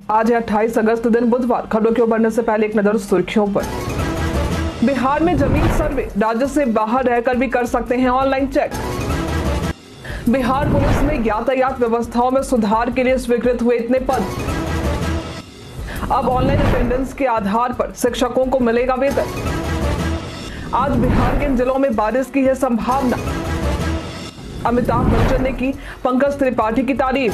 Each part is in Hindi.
आज है 28 अगस्त दिन बुधवार। खबरों की ओर बढ़ने से पहले एक नजर सुर्खियों पर। बिहार में जमीन सर्वे, राज्य से बाहर रहकर भी कर सकते हैं ऑनलाइन चेक। बिहार पुलिस में यातायात व्यवस्थाओं में सुधार के लिए स्वीकृत हुए इतने पद। अब ऑनलाइन अटेंडेंस के आधार पर शिक्षकों को मिलेगा वेतन। आज बिहार के इन जिलों में बारिश की है संभावना। अमिताभ बच्चन ने की पंकज त्रिपाठी की तारीफ।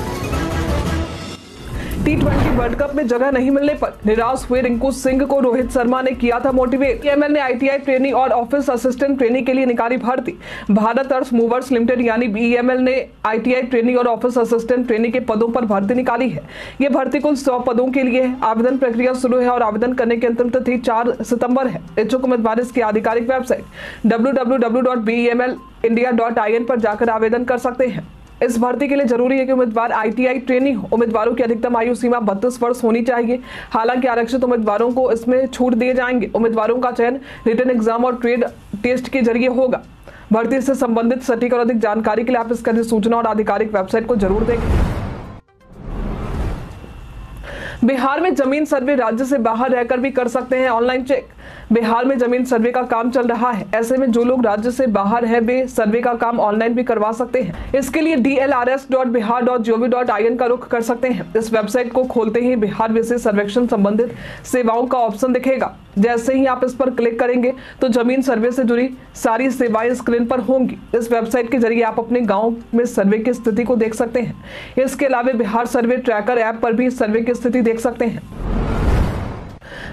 T20 वर्ल्ड कप में जगह नहीं मिलने पर निराश हुए रिंकू सिंह को रोहित शर्मा ने किया था मोटिवेट। ईएमएल ने ITI ट्रेनी और ऑफिस असिस्टेंट ट्रेनी के लिए निकाली भर्ती। भारत अर्थ मूवर्स लिमिटेड यानी BEML ने ITI ट्रेनी और ऑफिस असिस्टेंट ट्रेनी के पदों पर भर्ती निकाली है। ये भर्ती कुल 100 पदों के लिए है। आवेदन प्रक्रिया शुरू है और आवेदन करने की अंतिम तिथि 4 सितंबर है। इच्छुक उम्मीदवार इसकी आधिकारिक वेबसाइट www.bemelindia.in पर जाकर आवेदन कर सकते हैं। इस भर्ती के लिए जरूरी है कि उम्मीदवार ITI ट्रेनी हो। उम्मीदवारों की अधिकतम आयु सीमा 32 वर्ष होनी चाहिए। हालांकि आरक्षित उम्मीदवारों को इसमें छूट दिए जाएंगे। उम्मीदवारों का चयन रिटन एग्जाम और ट्रेड टेस्ट के जरिए होगा। भर्ती से संबंधित सटीक और अधिक जानकारी के लिए आप इसकी अधिसूचना और आधिकारिक वेबसाइट को जरूर देखें। बिहार में जमीन सर्वे, राज्य से बाहर रहकर भी कर सकते हैं ऑनलाइन चेक। बिहार में जमीन सर्वे का काम चल रहा है। ऐसे में जो लोग राज्य से बाहर हैं वे सर्वे का काम ऑनलाइन भी करवा सकते हैं। इसके लिए dlrs.bihar.gov.in का रुख कर सकते हैं। इस वेबसाइट को खोलते ही बिहार विशेष सर्वेक्षण संबंधित सेवाओं का ऑप्शन दिखेगा। जैसे ही आप इस पर क्लिक करेंगे तो जमीन सर्वे से जुड़ी सारी सेवाएं स्क्रीन पर होंगी। इस वेबसाइट के जरिए आप अपने गांव में सर्वे की स्थिति को देख सकते हैं। इसके अलावा बिहार सर्वे ट्रैकर ऐप पर भी सर्वे की स्थिति देख सकते हैं।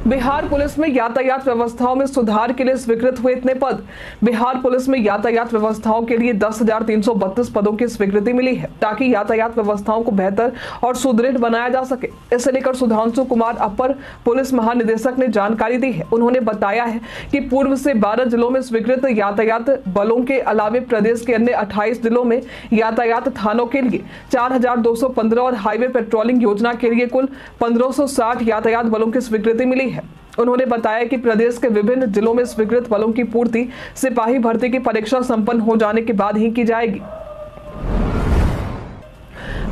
बिहार पुलिस में यातायात व्यवस्थाओं में सुधार के लिए स्वीकृत हुए इतने पद। बिहार पुलिस में यातायात व्यवस्थाओं के लिए 10,332 पदों की स्वीकृति मिली है ताकि यातायात व्यवस्थाओं को बेहतर और सुदृढ़ बनाया जा सके। इसे लेकर सुधांशु कुमार अपर पुलिस महानिदेशक ने जानकारी दी है। उन्होंने बताया है कि पूर्व से 12 जिलों में स्वीकृत यातायात बलों के अलावे प्रदेश के अन्य 28 जिलों में यातायात थानों के लिए 4,215 और हाईवे पेट्रोलिंग योजना के लिए कुल 1,560 यातायात बलों की स्वीकृति मिली है। उन्होंने बताया कि प्रदेश के विभिन्न जिलों में स्वीकृत बलों की पूर्ति सिपाही भर्ती की परीक्षा संपन्न हो जाने के बाद ही की जाएगी।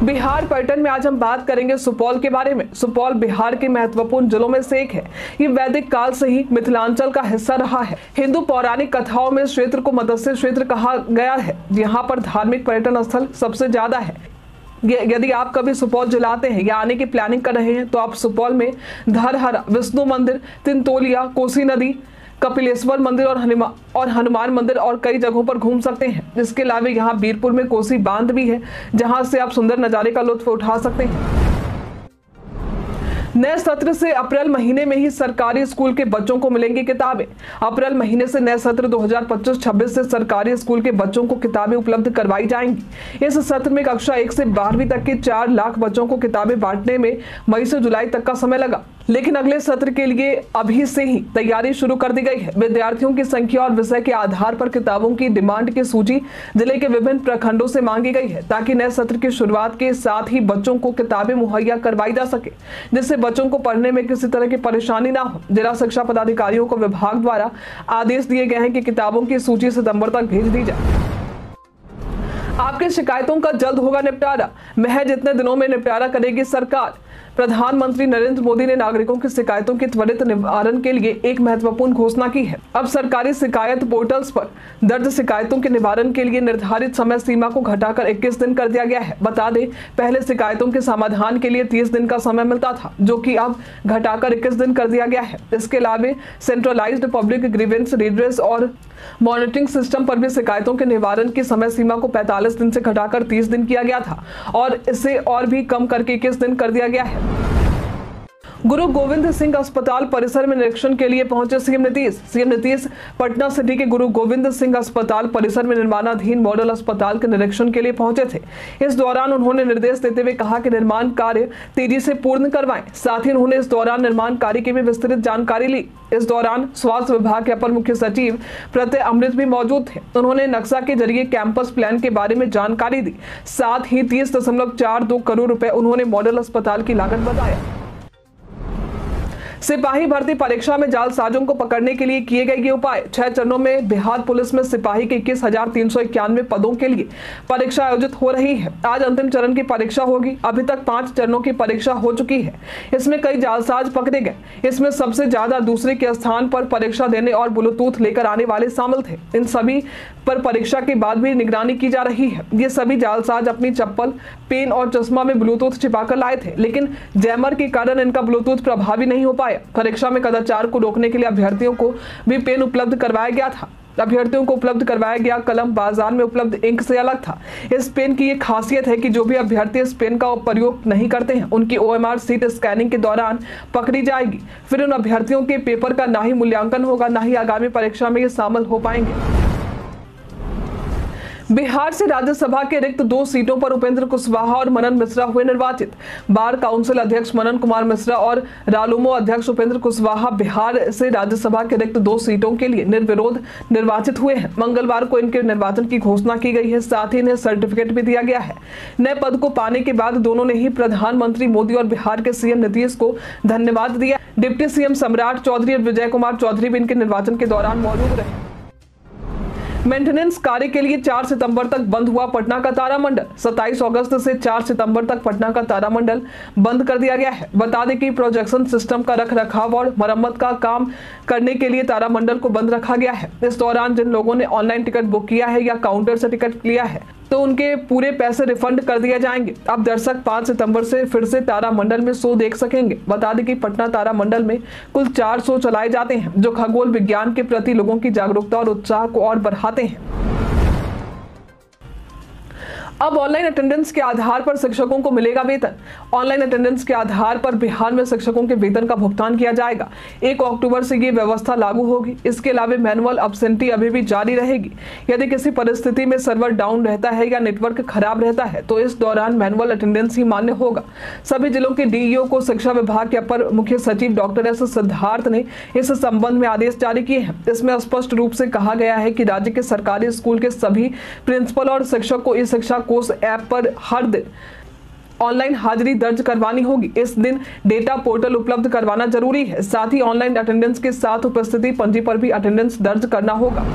बिहार पर्यटन में आज हम बात करेंगे सुपौल के बारे में। सुपौल बिहार के महत्वपूर्ण जिलों में से एक है। ये वैदिक काल से ही मिथिलांचल का हिस्सा रहा है। हिंदू पौराणिक कथाओं में इस क्षेत्र को मत्स्य क्षेत्र कहा गया है। यहाँ पर धार्मिक पर्यटन स्थल सबसे ज्यादा है। यदि आप कभी सुपौल जिला आते हैं या आने की प्लानिंग कर रहे हैं तो आप सुपौल में धरहरा, विष्णु मंदिर, तिनतोलिया, कोसी नदी, कपिलेश्वर मंदिर और हनुमान मंदिर और कई जगहों पर घूम सकते हैं। इसके अलावा यहाँ बीरपुर में कोसी बांध भी है जहां से आप सुंदर नजारे का लुत्फ उठा सकते हैं। नए सत्र से अप्रैल महीने में ही सरकारी स्कूल के बच्चों को मिलेंगी किताबें। अप्रैल महीने से नए सत्र 2025-26 से सरकारी स्कूल के बच्चों को किताबें उपलब्ध करवाई जाएंगी। इस सत्र में कक्षा 1 से 12वीं तक के 4 लाख बच्चों को किताबें बांटने में मई से जुलाई तक का समय लगा, लेकिन अगले सत्र के लिए अभी से ही तैयारी शुरू कर दी गई है। विद्यार्थियों की संख्या और विषय के आधार पर किताबों की डिमांड की सूची जिले के विभिन्न प्रखंडों से मांगी गई है ताकि नए सत्र की शुरुआत के साथ ही बच्चों को किताबें मुहैया करवाई जा सके, जिससे बच्चों को पढ़ने में किसी तरह की परेशानी ना हो। जिला शिक्षा पदाधिकारियों को विभाग द्वारा आदेश दिए गए हैं कि किताबों की सूची सितंबर तक भेज दी जाए। आपकी शिकायतों का जल्द होगा निपटारा, महज इतने दिनों में निपटारा करेगी सरकार। प्रधानमंत्री नरेंद्र मोदी ने नागरिकों की शिकायतों के त्वरित निवारण के लिए एक महत्वपूर्ण घोषणा की है। अब सरकारी शिकायत पोर्टल्स पर दर्ज शिकायतों के निवारण के लिए निर्धारित समय सीमा को घटाकर 21 दिन कर दिया गया है। बता दें, पहले शिकायतों के समाधान के लिए 30 दिन का समय मिलता था, जो कि अब घटाकर 21 दिन कर दिया गया है। इसके अलावा सेंट्रलाइज्ड पब्लिक ग्रीवेंस रिड्रेस और मॉनिटरिंग सिस्टम पर भी शिकायतों के निवारण की समय सीमा को 45 दिन से घटाकर 30 दिन किया गया था और इसे और भी कम करके 21 दिन कर दिया गया है। गुरु गोविंद सिंह अस्पताल परिसर में निरीक्षण के लिए पहुंचे CM Nitish. CM Nitish Patna city के गुरु गोविंद सिंह अस्पताल परिसर में निर्माणाधीन मॉडल अस्पताल के निरीक्षण के लिए पहुंचे थे। इस दौरान उन्होंने निर्देश देते हुए कहा कि निर्माण कार्य तेजी से पूर्ण करवाएं। साथ ही उन्होंने इस दौरान निर्माण कार्य की भी विस्तृत जानकारी ली। इस दौरान स्वास्थ्य विभाग के अपर मुख्य सचिव प्रत्यय अमृत भी मौजूद थे। उन्होंने नक्शा के जरिए कैंपस प्लान के बारे में जानकारी दी। साथ ही 30.42 करोड़ रुपए उन्होंने मॉडल अस्पताल की लागत बताया। सिपाही भर्ती परीक्षा में जालसाजों को पकड़ने के लिए किए गए ये उपाय। 6 चरणों में बिहार पुलिस में सिपाही के 21,391 पदों के लिए परीक्षा आयोजित हो रही है। आज अंतिम चरण की परीक्षा होगी। अभी तक 5 चरणों की परीक्षा हो चुकी है। इसमें कई जालसाज पकड़े गए। इसमें सबसे ज्यादा दूसरे के स्थान पर परीक्षा देने और ब्लूटूथ लेकर आने वाले शामिल थे। इन सभी पर परीक्षा के बाद भी निगरानी की जा रही है। ये सभी जालसाज अपनी चप्पल, पेन और चश्मा में ब्लूटूथ छिपाकर लाए थे, लेकिन जैमर के कारण इनका ब्लूटूथ प्रभावी नहीं हो पाया। परीक्षा में कदाचार को रोकने के लिए अभ्यर्थियों को भी पेन उपलब्ध करवाया गया था। अभ्यर्थियों को उपलब्ध करवाया गया कलम बाजार में उपलब्ध इंक से अलग था। इस पेन की ये खासियत है कि जो भी अभ्यर्थी इस पेन का प्रयोग नहीं करते हैं, उनकी OMR सीट स्कैनिंग के दौरान पकड़ी जाएगी। फिर उन अभ्यर्थियों के पेपर का ना ही मूल्यांकन होगा, ना ही आगामी परीक्षा में ये शामिल हो पाएंगे। बिहार से राज्यसभा के रिक्त 2 सीटों पर उपेंद्र कुशवाहा और मनन मिश्रा हुए निर्वाचित। बार काउंसिल अध्यक्ष मनन कुमार मिश्रा और रालोमो अध्यक्ष उपेंद्र कुशवाहा बिहार से राज्यसभा के रिक्त 2 सीटों के लिए निर्विरोध निर्वाचित हुए हैं। मंगलवार को इनके निर्वाचन की घोषणा की गई है। साथ ही इन्हें सर्टिफिकेट भी दिया गया है। नए पद को पाने के बाद दोनों ने ही प्रधानमंत्री मोदी और बिहार के CM नीतीश को धन्यवाद दिया। डिप्टी CM सम्राट चौधरी और विजय कुमार चौधरी भी इनके निर्वाचन के दौरान मौजूद रहे। मेंटेनेंस कार्य के लिए 4 सितंबर तक बंद हुआ पटना का तारामंडल। 27 अगस्त से 4 सितंबर तक पटना का तारामंडल बंद कर दिया गया है। बता दें कि प्रोजेक्शन सिस्टम का रखरखाव और मरम्मत का काम करने के लिए तारामंडल को बंद रखा गया है। इस दौरान जिन लोगों ने ऑनलाइन टिकट बुक किया है या काउंटर से टिकट लिया है, तो उनके पूरे पैसे रिफंड कर दिए जाएंगे। अब दर्शक 5 सितंबर से फिर से तारामंडल में शो देख सकेंगे। बता दें कि पटना तारामंडल में कुल 4 शो चलाए जाते हैं, जो खगोल विज्ञान के प्रति लोगों की जागरूकता और उत्साह को और बढ़ाते हैं। अब ऑनलाइन अटेंडेंस के आधार पर शिक्षकों को मिलेगा वेतन। ऑनलाइन अटेंडेंस के आधार पर बिहार में शिक्षकों के वेतन का भुगतान किया जाएगा। 1 अक्टूबर से ये व्यवस्था लागू होगी। इसके अलावा मैनुअल अब्सेंटी अभी भी जारी रहेगी। यदि किसी परिस्थिति में सर्वर डाउन रहता है या नेटवर्क खराब रहता है, तो इस दौरान मैनुअल अटेंडेंस ही मान्य होगा। सभी जिलों के DEO को शिक्षा विभाग के अपर मुख्य सचिव डॉक्टर S सिद्धार्थ ने इस संबंध में आदेश जारी किए हैं। इसमें स्पष्ट रूप से कहा गया है कि राज्य के सरकारी स्कूल के सभी प्रिंसिपल और शिक्षक को इस शिक्षा कोर्स ऐप पर हर दिन ऑनलाइन हाजिरी दर्ज करवानी होगी। इस दिन डेटा पोर्टल उपलब्ध करवाना जरूरी है। साथ ही ऑनलाइन अटेंडेंस के साथ उपस्थिति पंजी पर भी अटेंडेंस दर्ज करना होगा।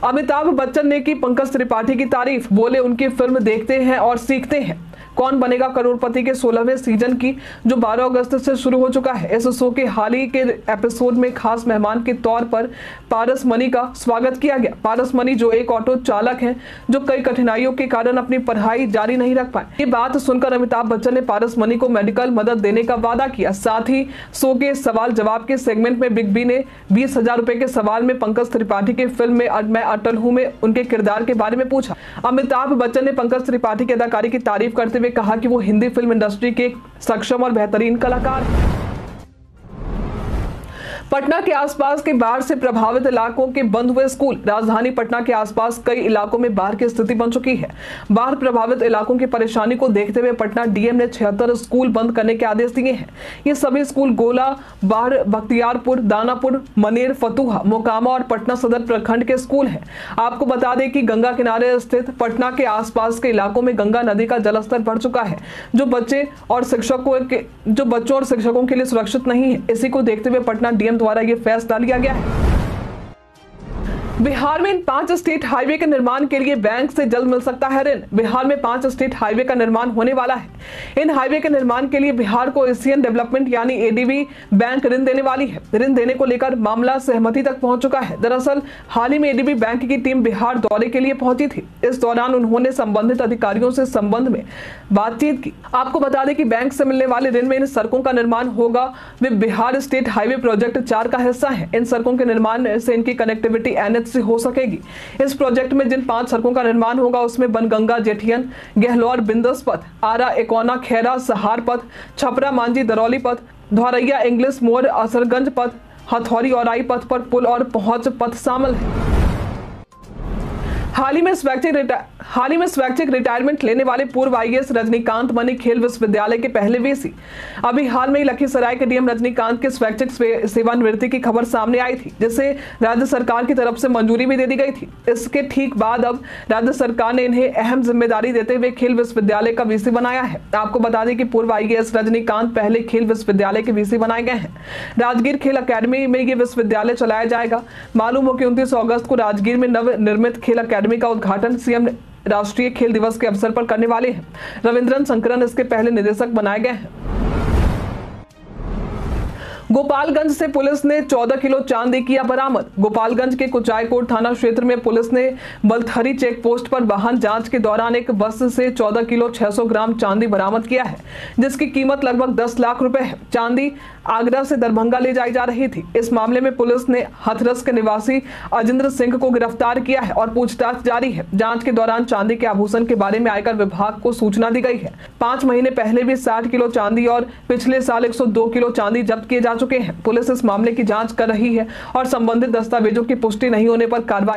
अमिताभ बच्चन ने की पंकज त्रिपाठी की तारीफ। बोले, उनकी फिल्म देखते हैं और सीखते हैं। कौन बनेगा करोड़पति के 16वें सीजन की जो 12 अगस्त से शुरू हो चुका है। इस शो के हाल ही के एपिसोड में खास मेहमान के तौर पर पारस मनी का स्वागत किया गया। पारस मनी जो एक ऑटो चालक हैं, जो कई कठिनाइयों के कारण अपनी पढ़ाई जारी नहीं रख पाए। ये बात सुनकर अमिताभ बच्चन ने पारस मनी को मेडिकल मदद देने का वादा किया। साथ ही शो के सवाल जवाब के सेगमेंट में बिग बी ने 20,000 रुपए के सवाल में पंकज त्रिपाठी के फिल्म में मैं अटल हूं में उनके किरदार के बारे में पूछा। अमिताभ बच्चन ने पंकज त्रिपाठी की अदाकारी की तारीफ करते हुए कहा कि वो हिंदी फिल्म इंडस्ट्री के सक्षम और बेहतरीन कलाकार हैं। पटना के आसपास के बाढ़ से प्रभावित इलाकों के बंद हुए स्कूल। राजधानी पटना के आसपास कई इलाकों में बाढ़ की स्थिति बन चुकी है। बाढ़ प्रभावित इलाकों की परेशानी को देखते हुए पटना DM ने 76 स्कूल बंद करने के आदेश दिए हैं। ये सभी स्कूल गोला, बाढ़, बख्तियारपुर, दानापुर, मनेर, फतुहा, मोकामा और पटना सदर प्रखंड के स्कूल हैं। आपको बता दें कि गंगा किनारे स्थित पटना के आसपास के इलाकों में गंगा नदी का जलस्तर बढ़ चुका है, जो बच्चों और शिक्षकों के लिए सुरक्षित नहीं है। इसी को देखते हुए पटना DM द्वारा यह फैसला लिया गया है। बिहार में इन 5 स्टेट हाईवे के निर्माण के लिए बैंक से जल्द मिल सकता है ऋण। बिहार में 5 स्टेट हाईवे का निर्माण होने वाला है। इन हाईवे के निर्माण के लिए बिहार को एशियन डेवलपमेंट यानी ADB बैंक ऋण देने वाली है। ऋण देने को लेकर मामला सहमति तक पहुंच चुका है। दरअसल हाल ही में ADB बैंक की टीम बिहार दौरे के लिए पहुंची थी। इस दौरान उन्होंने संबंधित अधिकारियों से संबंध में बातचीत की। आपको बता दें कि बैंक से मिलने वाले ऋण में इन सड़कों का निर्माण होगा। वे बिहार स्टेट हाईवे प्रोजेक्ट 4 का हिस्सा है। इन सड़कों के निर्माण से इनकी कनेक्टिविटी NH से हो सकेगी। इस प्रोजेक्ट में जिन 5 सड़कों का निर्माण होगा, उसमें बनगंगा जेठियन, गहलोर बिंदस पथ, आरा एकोना खैरा सहार पथ, छपरा मांझी दरौली पथ, धौरैया इंग्लिश मोड़ असरगंज पथ, हथौड़ी औराई पथ पर पुल और पहुंच पथ शामिल है। हाल ही में स्वैच्छिक रिटायरमेंट लेने वाले पूर्व आईएएस रजनीकांत मनी खेल विश्वविद्यालय के पहले वीसी। अभी हाल में ही लखीसराय के डीएम रजनीकांत के स्वैच्छिक सेवानिवृत्ति की खबर सामने आई थी, जिसे राज्य सरकार की तरफ से मंजूरी भी दे दी गई थी। इसके ठीक बाद अब राज्य सरकार ने इन्हें अहम जिम्मेदारी देते हुए खेल विश्वविद्यालय का वीसी बनाया है। आपको बता दें कि पूर्व आईएएस रजनीकांत पहले खेल विश्वविद्यालय के वीसी बनाए गए हैं। राजगीर खेल अकेडमी में ये विश्वविद्यालय चलाया जाएगा। मालूम हो कि 29 अगस्त को राजगीर में नवनिर्मित खेल अकेडमी का उद्घाटन सीएम राष्ट्रीय खेल दिवस के अवसर पर करने वाले हैं। रविंद्रन शंकरन इसके पहले निदेशक बनाए गए हैं। गोपालगंज से पुलिस ने 14 किलो चांदी किया बरामद। गोपालगंज के कुचायकोट थाना क्षेत्र में पुलिस ने बलथरी चेक पोस्ट पर वाहन जांच के दौरान एक बस से 14 किलो 600 ग्राम चांदी बरामद किया है, जिसकी कीमत लगभग 10 लाख रुपए है। चांदी आगरा से दरभंगा ले जाई जा रही थी। इस मामले में पुलिस ने हथरस के निवासी अजिंद्र सिंह को गिरफ्तार किया है और पूछताछ जारी है। जांच के दौरान चांदी के आभूषण के बारे में आयकर विभाग को सूचना दी गई है। 5 महीने पहले भी 60 किलो चांदी और पिछले साल 102 किलो चांदी जब्त किए जा चुके हैं। पुलिस इस मामले की जांच कर रही है और संबंधित दस्तावेजों की पुष्टि नहीं होने पर कार्रवाई